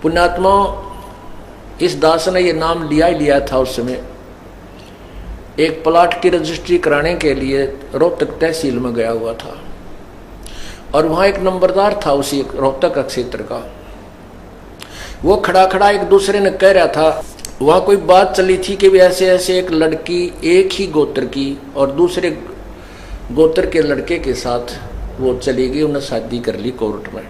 पुण्यात्मा, इस दास ने ये नाम लिया ही लिया था उस समय। एक प्लाट की रजिस्ट्री कराने के लिए रोहतक तहसील में गया हुआ था और वहाँ एक नंबरदार था उसी रोहतक क्षेत्र का। वो खड़ा खड़ा एक दूसरे ने कह रहा था, वहाँ कोई बात चली थी कि ऐसे ऐसे एक लड़की एक ही गोत्र की और दूसरे गोत्र के लड़के के साथ वो चली गई, उन्हें शादी कर ली कोर्ट में,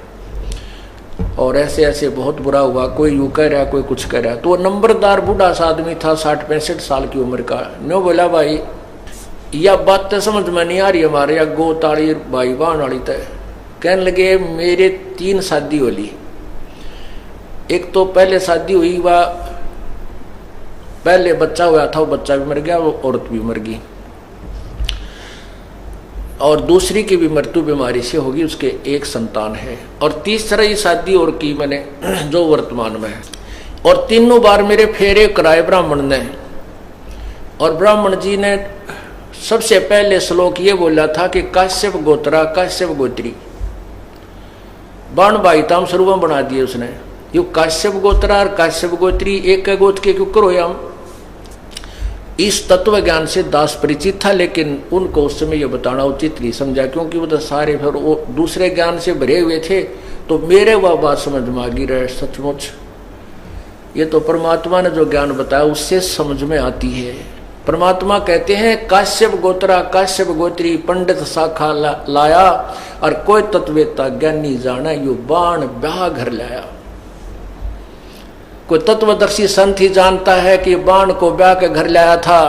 और ऐसे ऐसे बहुत बुरा हुआ। कोई यूँ कह रहा, कोई कुछ कह रहा। तो वो नंबरदार बूढ़ा सा आदमी था, 60-65 साल की उम्र का। नो बोला, भाई यह बात तो समझ में नहीं आ रही हमारे, या गोताड़ी भाई बहन वाली तय। कहने लगे, मेरे 3 शादी हो ली। एक तो पहले शादी हुई, वह पहले बच्चा हुआ था, वो बच्चा भी मर गया, वो औरत भी मर गई, और दूसरी की भी मृत्यु बीमारी से होगी, उसके एक संतान है। और तीसरी शादी और की मैंने जो वर्तमान में है। और तीनों बार मेरे फेरे कराए ब्राह्मण ने, और ब्राह्मण जी ने सबसे पहले श्लोक ये बोला था कि काश्यप गोत्रा काश्यप गोत्री। बाण भाई ताम स्वरूप बना दिए उसने। यू काश्यप गोत्रा और काश्यप गोत्री एक गोत्र के क्यों करो हम। इस तत्व ज्ञान से दास परिचित था, लेकिन उनको उस समय यह बताना उचित नहीं समझा, क्योंकि वो तो सारे फिर वो दूसरे ज्ञान से भरे हुए थे। तो मेरे वह बात समझ में आ गई रहे, सचमुच ये तो परमात्मा ने जो ज्ञान बताया उससे समझ में आती है। परमात्मा कहते हैं, काश्यप गोत्रा काश्यप गोत्री पंडित शाखा लाया, और कोई तत्वेता ज्ञानी जाना यू बाण ब्याह घर लाया। कोई तत्वदर्शी संत ही जानता है कि बाण को ब्याह के घर लाया था।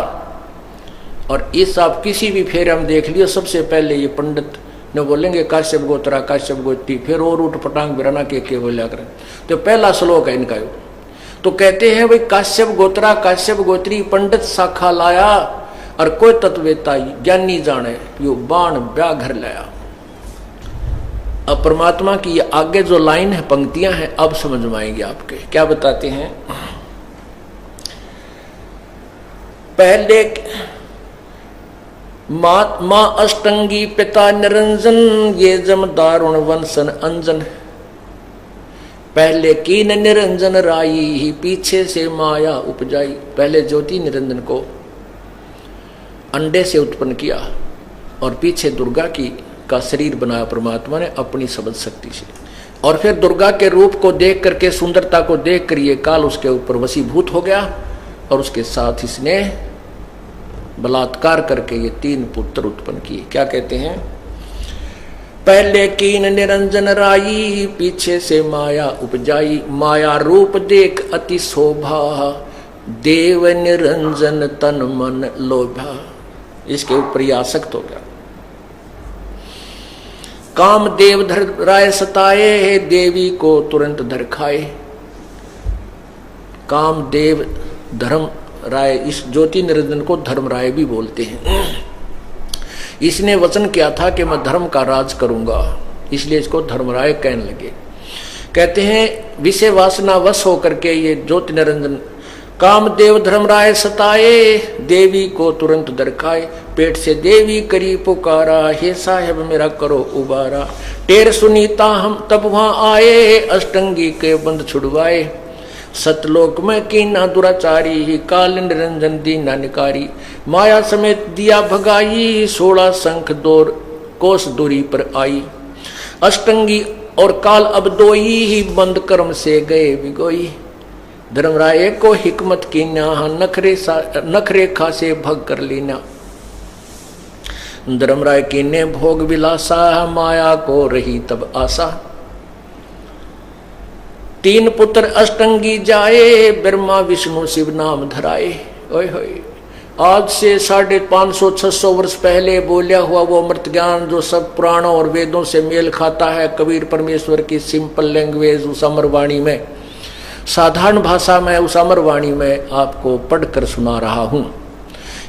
और इस आप किसी भी फेरे हम देख लियो, सबसे पहले ये पंडित ने बोलेंगे काश्यप गोत्रा काश्यप गोत्री, फिर और उठ पटांग बिराना के बोला करें। तो पहला श्लोक है इनका। तो कहते हैं भाई, काश्यप गोत्रा काश्यप गोत्री पंडित शाखा लाया, और कोई तत्वेता ज्ञानी जाने यो बाण ब्याह घर लाया। अब परमात्मा की ये आगे जो लाइन है, पंक्तियां हैं, अब समझ में आएंगे आपके। क्या बताते हैं, पहले माँ अष्टंगी पिता निरंजन, ये जम दारुण वंशन अंजन। पहले कीन निरंजन राई, ही पीछे से माया उपजाई। पहले ज्योति निरंजन को अंडे से उत्पन्न किया, और पीछे दुर्गा का शरीर बनाया परमात्मा ने अपनी शब्द शक्ति से। और फिर दुर्गा के रूप को देख करके, सुंदरता को देख कर ये काल उसके ऊपर वशीभूत हो गया, और उसके साथ इसने बलात्कार करके ये 3 पुत्र उत्पन्न किए। क्या कहते हैं, पहले कीन निरंजन राई, पीछे से माया उपजाई। माया रूप देख अति शोभा, देव निरंजन तन मन लोभा। इसके ऊपर ही आसक्त हो गया। काम देव धर राय सताए, देवी को तुरंत धर खाए। काम देव धर्म राय, इस ज्योति निरंजन को धर्म राय भी बोलते हैं। इसने वचन किया था कि मैं धर्म का राज करूंगा, इसलिए इसको धर्मराय कहने लगे। कहते हैं, विषय वासना वश होकर के ये ज्योति निरंजन कामदेव धर्मराय सताए, देवी को तुरंत दरखाए। पेट से देवी करी पुकारा, हे साहेब मेरा करो उबारा। टेर सुनीता हम तब वहां आए, अष्टंगी के बंद छुड़वाए। सतलोक में कीना दुराचारी, काल निरंजन दीना निकारी। माया समेत दिया भगाई, 16 शंख दौर कोस दूरी पर आई। अष्टंगी और काल अब दोई, ही बंद कर्म से गए बिगोई। धर्मराय को हिकमत कीना, नखरे खासे भग कर लेना। धर्मराय कीने भोग विलासा, माया को रही तब आशा। 3 पुत्र अष्टंगी जाए, ब्रह्मा विष्णु शिव नाम धराए। ओए होए, आज से 550-600 वर्ष पहले बोलिया हुआ वो अमृत ज्ञान जो सब पुराणों और वेदों से मेल खाता है, कबीर परमेश्वर की सिंपल लैंग्वेज उस अमरवाणी में, साधारण भाषा में उस अमरवाणी में आपको पढ़कर सुना रहा हूं।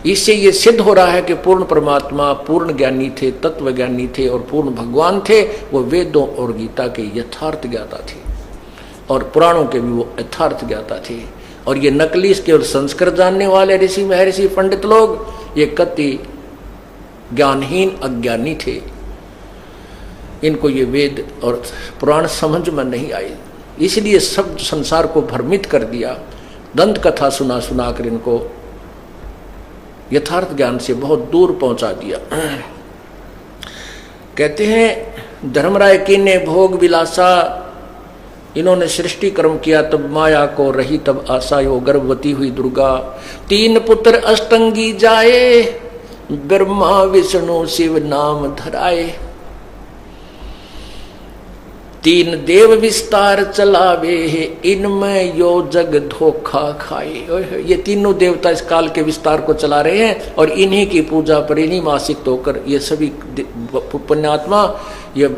इससे ये सिद्ध हो रहा है कि पूर्ण परमात्मा पूर्ण ज्ञानी थे, तत्व ज्ञानी थे और पूर्ण भगवान थे। वो वेदों और गीता के यथार्थ ज्ञाता थे और पुराणों के भी वो यथार्थ ज्ञाता थे। और ये नकली केवल संस्कृत जानने वाले ऋषि महर्षि पंडित लोग ये कति ज्ञानहीन अज्ञानी थे। इनको ये वेद और पुराण समझ में नहीं आए। इसलिए सब संसार को भ्रमित कर दिया। दंत कथा सुना सुना कर इनको यथार्थ ज्ञान से बहुत दूर पहुंचा दिया। कहते हैं धर्मराय की ने भोग विलासा, इन्होंने सृष्टि कर्म किया तब माया को रही तब आशा, यो गर्भवती हुई दुर्गा। 3 पुत्र अष्टंगी जाए, ब्रह्मा विष्णु शिव नाम धराए। 3 देव विस्तार चलावे, इनमें यो जग धोखा खाए। ये तीनों देवता इस काल के विस्तार को चला रहे हैं और इन्हीं की पूजा पर, इन्हीं मासिक होकर ये सभी पुण्यात्मा ये